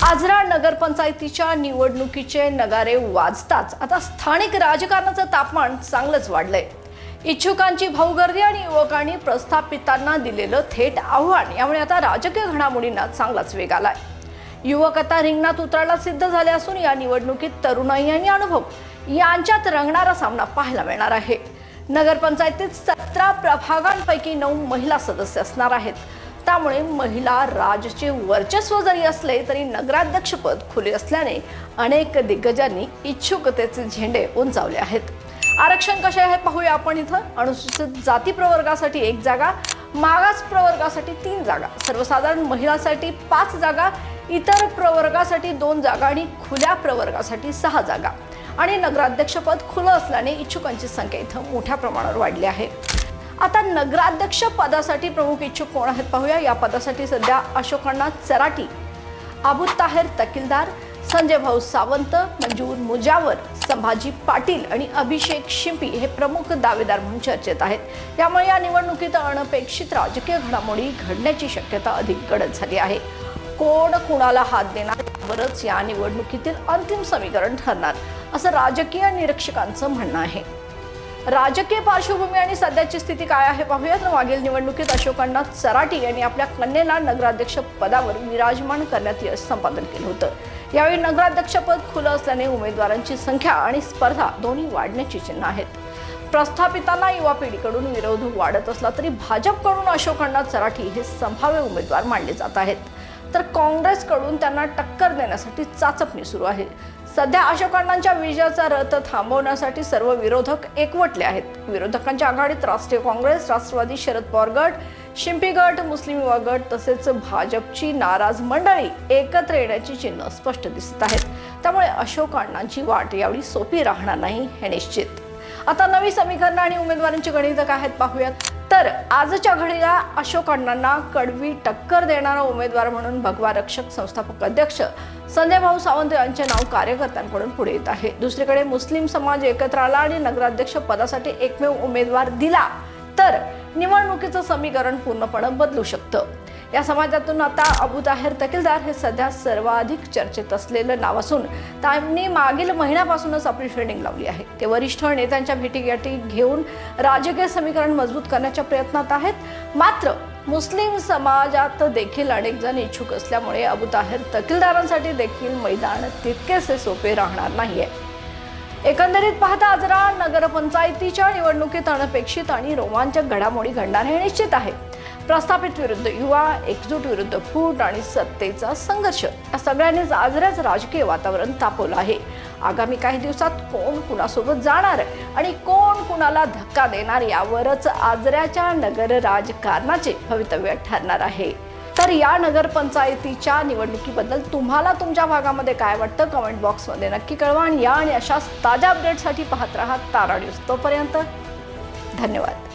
आजरा नगरपंचायतीच्या निवडणुकीचे नगारे वाजताच आता स्थानिक राजकारणाचं तापमान चांगलंच वाढलंय। इच्छुकांची भाऊगर्दी आणि युवकांनी प्रस्थापितांना दिलेलं थेट आव्हान यामुळे आता राजकीय घडामोडींना चांगलाच वेग आलाय। युवक आता रिंगणात उतरायला सिद्ध झाले असून या निवडणुकीत तरुणाई आणि अनुभव यांच्यात रंगणारा सामना पाहायला मिळणार आहे। नगरपंचायतीत 17 प्रभागांपैकी 9 महिला सदस्य असणार आहेत। त्यामुळे महिला राजचे वर्चस्व जरी असले तरी नगराध्यक्षपद खुले असल्याने अनेक दिग्गजांनी इच्छुकतेचे झेंडे उंचावले आहेत। आरक्षण कसे आहे पाहूया आपण इथं। अनुसूचित जाती प्रवर्गासाठी 1 जागा, मागास प्रवर्गासाठी 3 जागा, सर्वसाधारण महिलांसाठी 5 जागा, इतर प्रवर्गासाठी 2 जागा आणि खुल्या प्रवर्गासाठी 6 जागा आणि नगराध्यक्षपद खुलं असल्याने इच्छुकांची संख्या इथं मोठ्या प्रमाणावर वाढली आहे। आता नगराध्यक्ष पदासाठी प्रमुख इच्छुक कोण आहेत पाहूया। या पदासाठी सध्या अशोकअण्णा चराटी, अबू ताहेर तकीलदार, संजय भाऊ सावंत, मंजूर मुजावर, संभाजी पाटील आणि अभिषेक शिंपी हे प्रमुख दावेदार म्हणून चर्चेत आहेत। त्यामुळे या निवडणुकीत अनपेक्षित राजकीय घडामोडी घडण्याची शक्यता अधिक गडद झाली आहे। कोण कुणाला हात देणार यावरच या निवडणुकीतील अंतिम समीकरण ठरणार असं राजकीय निरीक्षकांचं म्हणणं आहे। राजकीय पार्श्वभूमी आणि सध्याची स्थिती काय आहे पाहूया। मागील निवडणुकीत अशोकअण्णा चराटी यांनी आपल्या कन्येला नगराध्यक्ष पदावर विराजमान करण्यात यश संपादन केलं होतं। यावेळी नगराध्यक्षपद खुलं असल्याने उमेदवारांची संख्या आणि स्पर्धा दोन्ही वाढण्याची चिन्ह आहेत। प्रस्थापितांना युवा पिढीकडून विरोध वाढत असला तरी भाजपकडून अशोकअण्णा चराटी हे संभाव्य उमेदवार मानले जात आहेत, तर काँग्रेसकडून त्यांना टक्कर देण्यासाठी चाचपणी सुरू आहे। सध्या अशोकअण्णांच्या विजयाचा रथ थांबवण्यासाठी सर्व विरोधक एकवटले आहेत। विरोधकांच्या आघाडीत राष्ट्रीय काँग्रेस, राष्ट्रवादी शरद पवार गट, शिंपी गट, मुस्लिम युवा गट तसेच भाजपची नाराज मंडळी एकत्र येण्याची चिन्ह स्पष्ट दिसत आहेत। त्यामुळे अशोकअण्णांची वाट यावेळी सोपी राहणार नाही हे निश्चित। आता नवी समीकरण आणि उमेदवारांची गणित काय आहेत पाहूयात। तर आजच्या घडीला अशोकअण्णांना कडवी टक्कर देणारा उमेदवार म्हणून भगवा रक्षक संस्थापक अध्यक्ष संजय भाऊ सावंत यांचे नाव कार्यकर्त्यांकडून पुढे येत आहे। दुसरीकडे मुस्लिम समाज एकत्र आला आणि नगराध्यक्ष पदासाठी एकमेव उमेदवार दिला तर निवडणुकीचं समीकरण पूर्णपणे बदलू शकतं। या समाजातून आता अबू ताहेर तकीलदार हे सध्या सर्वाधिक चर्चेत असलेलं नाव असून त्यांनी मागील महिन्यापासूनच आपली ट्रेनिंग लावली आहे। ते वरिष्ठ नेत्यांच्या भेटीगाठी घेऊन राजकीय समीकरण मजबूत करण्याच्या प्रयत्नात आहेत। मात्र मुस्लिम समाजात देखील अनेक जण इच्छुक असल्यामुळे अबू ताहेर तकीलदारांसाठी देखील मैदान तितकेसे सोपे राहणार नाहीये। एकंदरीत पाहता आजरा नगरपंचायतीच्या निवडणुकीत अनपेक्षित आणि रोमांचक घडामोडी घडणार हे निश्चित आहे। प्रस्थापित विरुद्ध युवा, एकजूट विरुद्ध फूट आणि सत्तेचा संघर्ष या सगळ्यांनीच आजराच राजकीय वातावरण तापवलं आहे। आगामी काही दिवसात कोण कुणासोबत जाणार आणि कोण कुणाला धक्का देणार यावरच आजऱ्याच्या नगर राजकारणाचे भवितव्य ठरणार आहे। तर या नगरपंचायतीच्या निवडणुकीबद्दल तुम्हाला तुमच्या भागामध्ये काय वाटतं कमेंट बॉक्समध्ये नक्की कळवा आणि या आणि अशाच ताज्या अपडेटसाठी पाहत राहा तारा न्यूज। तोपर्यंत धन्यवाद।